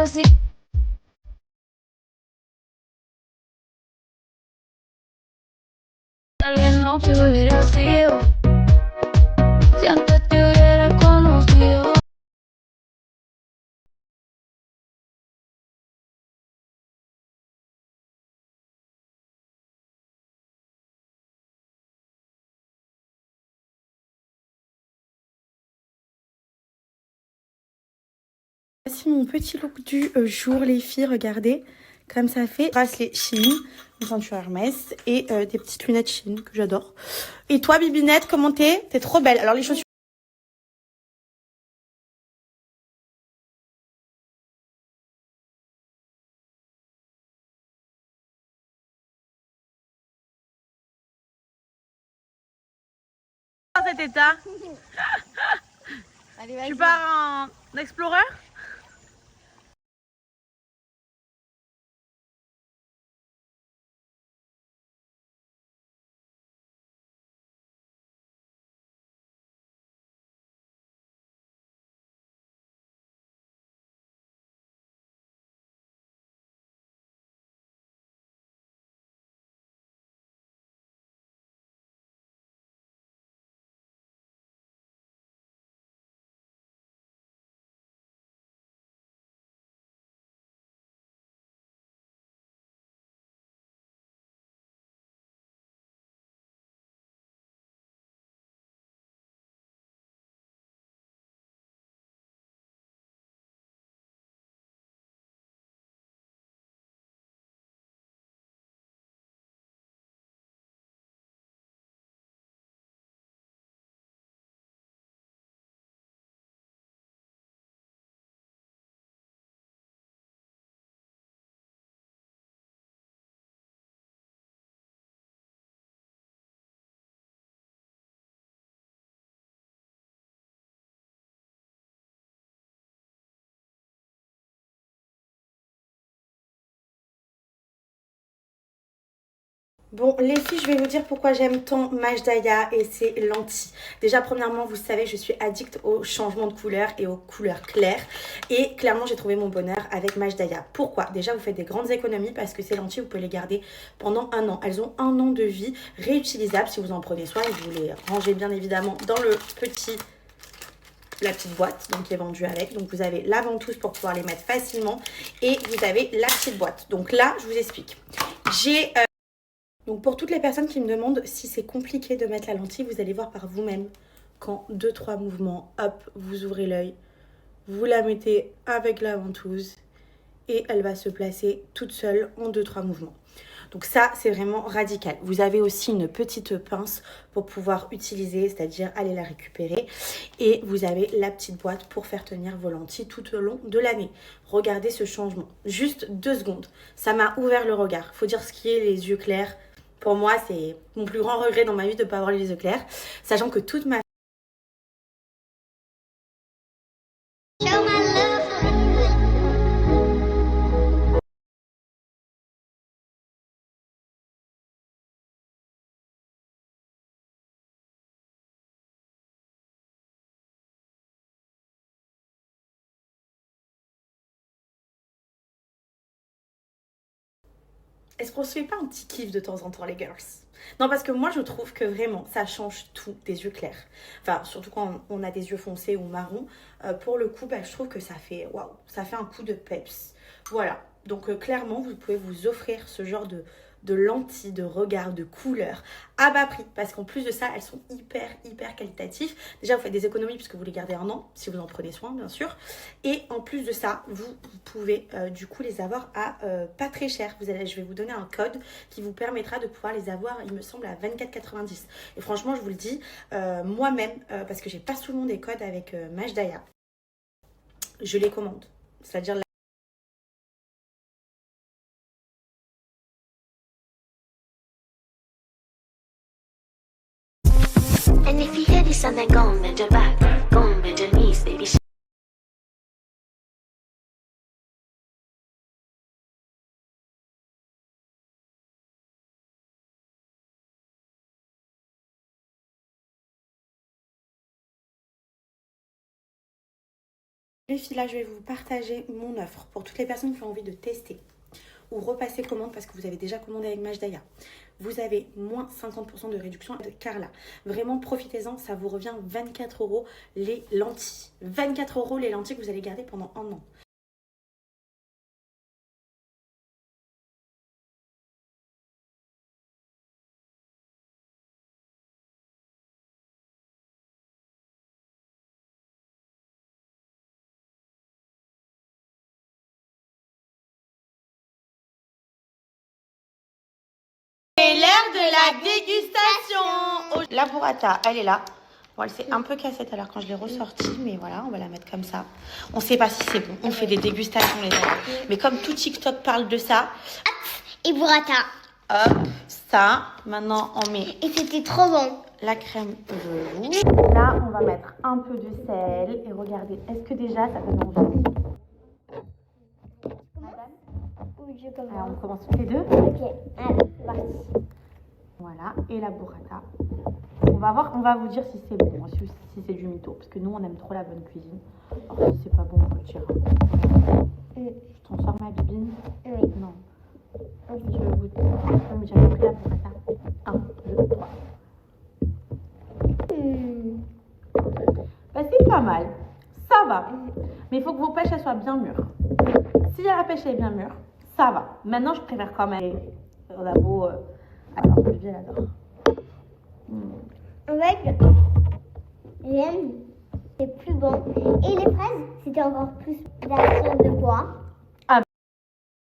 así. Alguien no te hubiera sido si antes te hubiera conocido. Voici mon petit look du jour, les filles, regardez comme ça fait. Bracelet Shein, une ceinture Hermès et des petites lunettes Shein que j'adore. Et toi, Bibinette, comment t'es? T'es trop belle. Alors les chaussures. Cet état. Allez, vas-y. Tu pars en explorer? Bon, les filles, je vais vous dire pourquoi j'aime tant Majdaya et ses lentilles. Déjà, premièrement, vous savez, je suis addict au changement de couleur et aux couleurs claires. Et clairement, j'ai trouvé mon bonheur avec Majdaya. Pourquoi? Déjà, vous faites des grandes économies parce que ces lentilles, vous pouvez les garder pendant un an. Elles ont un an de vie réutilisable si vous en prenez soin et vous les rangez bien évidemment dans la petite boîte donc qui est vendue avec. Donc vous avez la ventouse pour pouvoir les mettre facilement et vous avez la petite boîte. Donc là, je vous explique. Donc pour toutes les personnes qui me demandent si c'est compliqué de mettre la lentille, vous allez voir par vous-même qu'en 2-3 mouvements, hop, vous ouvrez l'œil, vous la mettez avec la ventouse et elle va se placer toute seule en 2-3 mouvements. Donc ça, c'est vraiment radical. Vous avez aussi une petite pince pour pouvoir utiliser, c'est-à-dire aller la récupérer. Et vous avez la petite boîte pour faire tenir vos lentilles tout au long de l'année. Regardez ce changement. Juste 2 secondes. Ça m'a ouvert le regard. Faut dire ce qui est les yeux clairs. Pour moi, c'est mon plus grand regret dans ma vie de ne pas avoir les yeux clairs. Sachant que toute ma Est-ce qu'on se fait pas un petit kiff de temps en temps, les girls? Non, parce que moi, je trouve que vraiment, ça change tout des yeux clairs. Enfin, surtout quand on a des yeux foncés ou marrons. Pour le coup, bah, je trouve que ça fait, waouh, ça fait un coup de peps. Voilà. Donc, clairement, vous pouvez vous offrir ce genre de lentilles, de regard, de couleurs à bas prix. Parce qu'en plus de ça, elles sont hyper qualitatives. Déjà, vous faites des économies puisque vous les gardez un an, si vous en prenez soin, bien sûr. Et en plus de ça, vous pouvez du coup les avoir à pas très cher. Je vais vous donner un code qui vous permettra de pouvoir les avoir, il me semble, à 24,90. Et franchement, je vous le dis, moi-même, parce que j'ai pas souvent des codes avec Majdaya, je les commande. C'est-à-dire And if you hear this and then go on, bend your back, go on, bend your knees, baby. Les filles, là, je vais vous partager mon offre pour toutes les personnes qui ont envie de tester ou repasser commande parce que vous avez déjà commandé avec Majdaya. Vous avez moins 50% de réduction de Carla. Vraiment, profitez-en, ça vous revient 24 € les lentilles. 24 € les lentilles que vous allez garder pendant 1 an. C'est l'heure de la dégustation. La burrata, elle est là. Bon, elle s'est un peu cassée tout à l'heure quand je l'ai ressortie, mais voilà, on va la mettre comme ça. On sait pas si c'est bon. On fait des dégustations, les amis. Mais comme tout TikTok parle de ça. Et burrata. Hop, ça. Maintenant, on met Et c'était trop bon. la crème velours. Là, on va mettre un peu de sel. Et regardez, est-ce que déjà ça donne envie? Oui, je commence. Alors, on commence toutes les deux. Ok, allez, c'est parti. Voilà, et la burrata. On va vous dire si c'est bon, si c'est du mytho. Parce que nous, on aime trop la bonne cuisine. Alors, si c'est pas bon, on vous le dira. Je t'en sors ma bibine? Oui. Non. Je veux goûter. Mais j'avais pris la burrata. 1, 2, 3. Bah, c'est pas mal. Ça va. Mais il faut que vos pêches elles soient bien mûres. Si la pêche elle est bien mûre, ça va. Maintenant, je préfère quand même. On a beau. Alors, Olivier, elle adore. En fait, j'aime, c'est plus bon. Et les fraises, c'était encore plus d'action de bois.